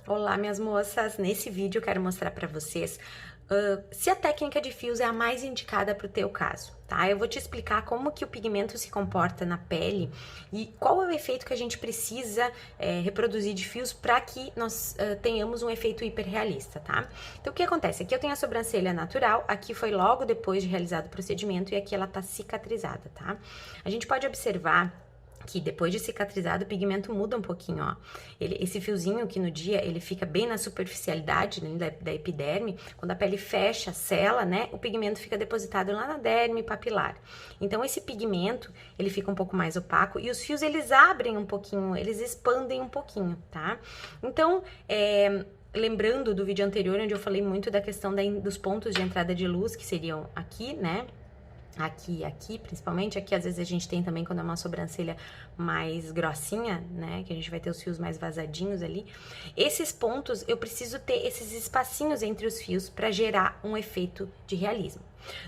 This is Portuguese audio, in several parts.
Olá, minhas moças! Nesse vídeo eu quero mostrar para vocês se a técnica de fios é a mais indicada para o teu caso, tá? Eu vou te explicar como que o pigmento se comporta na pele e qual é o efeito que a gente precisa reproduzir de fios para que nós tenhamos um efeito hiperrealista, tá? Então, o que acontece? Aqui eu tenho a sobrancelha natural, aqui foi logo depois de realizado o procedimento e aqui ela tá cicatrizada, tá? A gente pode observar que depois de cicatrizado o pigmento muda um pouquinho, ó. Esse fiozinho que no dia ele fica bem na superficialidade, né, da epiderme, quando a pele fecha, sela, né, o pigmento fica depositado lá na derme papilar. Então esse pigmento, ele fica um pouco mais opaco e os fios eles abrem um pouquinho, eles expandem um pouquinho, tá? Então, lembrando do vídeo anterior, onde eu falei muito da questão dos pontos de entrada de luz, que seriam aqui, né? Aqui e aqui, principalmente, aqui às vezes a gente tem também quando é uma sobrancelha mais grossinha, né, que a gente vai ter os fios mais vazadinhos ali. Esses pontos, eu preciso ter esses espacinhos entre os fios para gerar um efeito de realismo.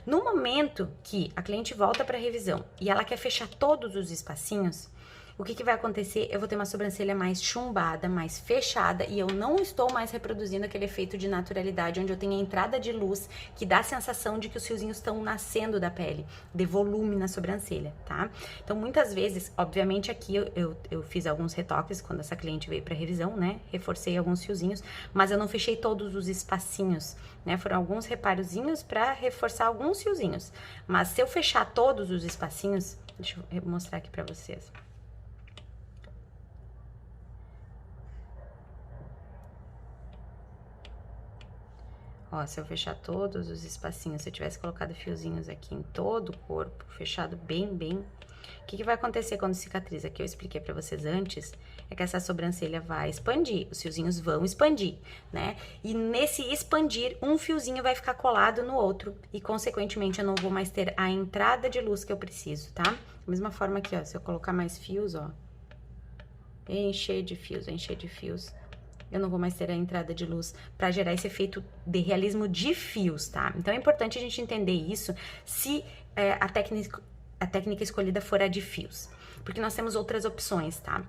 No momento que a cliente volta para revisão e ela quer fechar todos os espacinhos, o que vai acontecer? Eu vou ter uma sobrancelha mais chumbada, mais fechada e eu não estou mais reproduzindo aquele efeito de naturalidade onde eu tenho a entrada de luz que dá a sensação de que os fiozinhos estão nascendo da pele, de volume na sobrancelha, tá? Então, muitas vezes, obviamente aqui eu fiz alguns retoques quando essa cliente veio para revisão, né? Reforcei alguns fiozinhos, mas eu não fechei todos os espacinhos, né? Foram alguns reparozinhos para reforçar alguns fiozinhos. Mas se eu fechar todos os espacinhos, deixa eu mostrar aqui para vocês. Ó, se eu fechar todos os espacinhos, se eu tivesse colocado fiozinhos aqui em todo o corpo, fechado bem, o que vai acontecer quando cicatriza? Que eu expliquei pra vocês antes, é que essa sobrancelha vai expandir, os fiozinhos vão expandir, né? E nesse expandir, um fiozinho vai ficar colado no outro e, consequentemente, eu não vou mais ter a entrada de luz que eu preciso, tá? Da mesma forma aqui, ó, se eu colocar mais fios, ó, encher de fios, eu não vou mais ter a entrada de luz para gerar esse efeito de realismo de fios, tá? Então é importante a gente entender isso se a técnica escolhida for a de fios, porque nós temos outras opções, tá?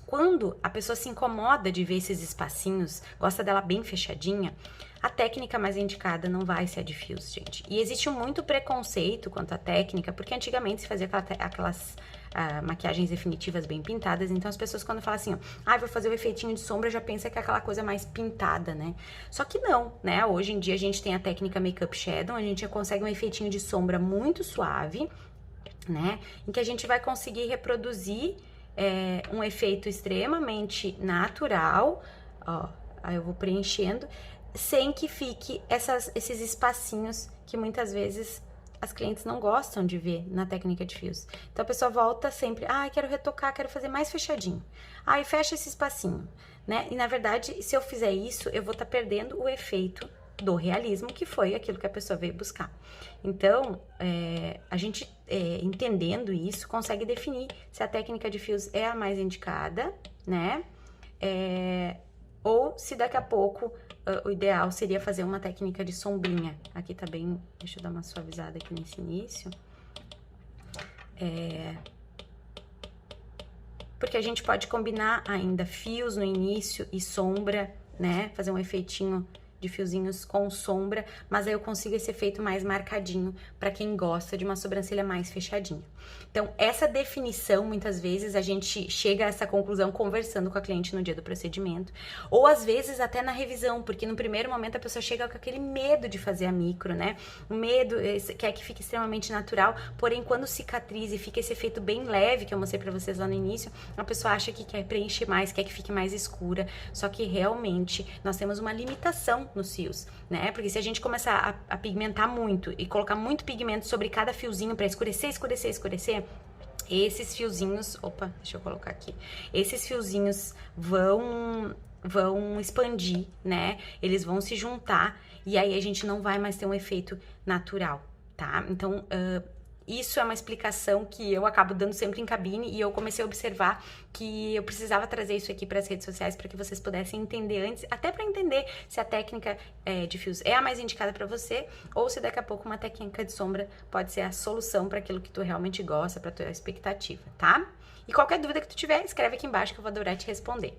Quando a pessoa se incomoda de ver esses espacinhos, gosta dela bem fechadinha, a técnica mais indicada não vai ser a de fios, gente. E existe muito preconceito quanto à técnica, porque antigamente se fazia aquelas maquiagens definitivas bem pintadas, então as pessoas quando falam assim, ó, vou fazer o efeitinho de sombra, já pensa que é aquela coisa mais pintada, né? Só que não, né? Hoje em dia a gente tem a técnica Makeup Shadow, a gente já consegue um efeitinho de sombra muito suave, né? Em que a gente vai conseguir reproduzir um efeito extremamente natural, ó, aí eu vou preenchendo, sem que fique esses espacinhos que muitas vezes as clientes não gostam de ver na técnica de fios. Então a pessoa volta sempre, quero retocar, quero fazer mais fechadinho. Aí fecha esse espacinho, né? E na verdade, se eu fizer isso, eu vou estar perdendo o efeito do realismo, que foi aquilo que a pessoa veio buscar. Então, a gente, entendendo isso, consegue definir se a técnica de fios é a mais indicada, né? Ou se daqui a pouco o ideal seria fazer uma técnica de sombrinha. Aqui tá bem, deixa eu dar uma suavizada aqui nesse início. Porque a gente pode combinar ainda fios no início e sombra, né? Fazer um efeitinho de fiozinhos com sombra, mas aí eu consigo esse efeito mais marcadinho para quem gosta de uma sobrancelha mais fechadinha. Então, essa definição, muitas vezes, a gente chega a essa conclusão conversando com a cliente no dia do procedimento, ou às vezes até na revisão, porque no primeiro momento a pessoa chega com aquele medo de fazer a micro, né? O medo quer que fique extremamente natural, porém, quando cicatriza e fica esse efeito bem leve, que eu mostrei pra vocês lá no início, a pessoa acha que quer preencher mais, quer que fique mais escura, só que realmente nós temos uma limitação nos fios, né? Porque se a gente começar a pigmentar muito e colocar muito pigmento sobre cada fiozinho para escurecer, esses fiozinhos, opa, deixa eu colocar aqui, esses fiozinhos vão expandir, né? Eles vão se juntar e aí a gente não vai mais ter um efeito natural, tá? Então, isso é uma explicação que eu acabo dando sempre em cabine e eu comecei a observar que eu precisava trazer isso aqui para as redes sociais para que vocês pudessem entender antes, até para entender se a técnica de fios é a mais indicada para você ou se daqui a pouco uma técnica de sombra pode ser a solução para aquilo que tu realmente gosta, para tua expectativa, tá? E qualquer dúvida que tu tiver, escreve aqui embaixo que eu vou adorar te responder.